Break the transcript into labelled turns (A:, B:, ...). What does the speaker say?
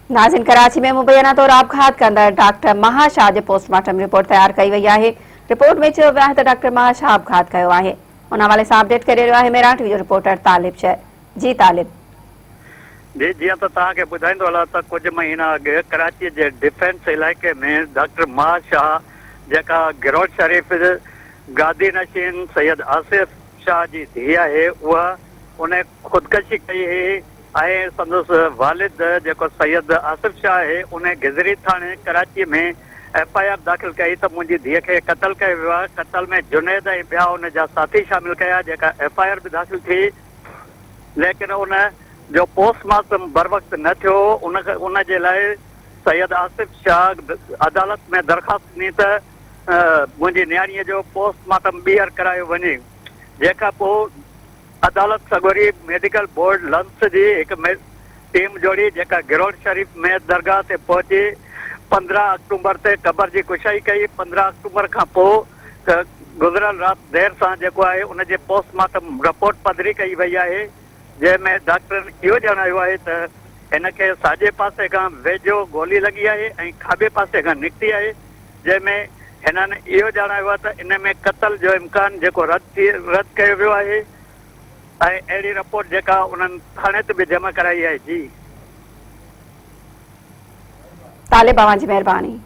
A: नाज़रीन, कराची में मुबैना तौर आपघात कंदड़ डॉक्टर महा शाह जी पोस्टमार्टम रिपोर्ट तैयार कई वही है। रिपोर्ट में चयो वियो आहे त डॉक्टर महा शाह आपघात कयो आहे। उन हवाले से अपडेट करे रहियो आहे मेराठी जो रिपोर्टर तालिब शह। जी तालिब।
B: जी जी तो तव्हांखे ॿुधाईंदो हलां त कुछ महीना अॻु कराची के डिफेंस इलाइक़े में डॉक्टर महा शाह जेका गिरोड शरीफ़ गादी नशीन सैयद आसिफ शाह जी धीउ आहे उहा उन ख़ुदकशी कई हुई ऐं संदसि वालिद जेको सैयद आसिफ शाह है उन गिज़री थाणे कराची में FIR दाख़िल कई त मुंहिंजी धीउ खे क़त्ल कयो वियो आहे। क़त्ल में जुनैद ऐं ॿिया उन जा साथी शामिल कया जेका FIR भी दाख़िल थी, लेकिन उन जो पोस्टमार्टम बर वक्त न थियो। उन जे लाइ सैयद आसिफ शाह अदालत में दरख़्वास्त ॾिनी त मुंहिंजी नियाणीअ जो पोस्टमार्टम ॿीहर करायो वञे। जंहिंखां पोइ अदालत सगोरी मेडिकल बोर्ड लंस जी हिकु टीम जोड़ी जेका गिरोड शरीफ़ में दरगाह ते पहुची 15 अक्टूबर ते क़बर जी कुशाई कई। 15 अक्टूबर खां पोइ गुज़िरियल राति देर सां जेको आहे उन जे पोस्टमार्टम रिपोर्ट पधरी कई वई आहे, जंहिंमें डॉक्टरनि इहो ॼाणायो आहे त हिन खे साॼे पासे खां वेझो गोली लॻी आहे ऐं खाॿे पासे खां निकिती आहे, जंहिंमें हिननि इहो ॼाणायो आहे त इन में क़त्ल जो इम्कान जेको रद्द कयो वियो आहे ऐं अहिड़ी रिपोर्ट जेका उन्हनि थाणे ते बि जमा कराई आहे। जी
A: तालिब, अवां जी मेहरबानी।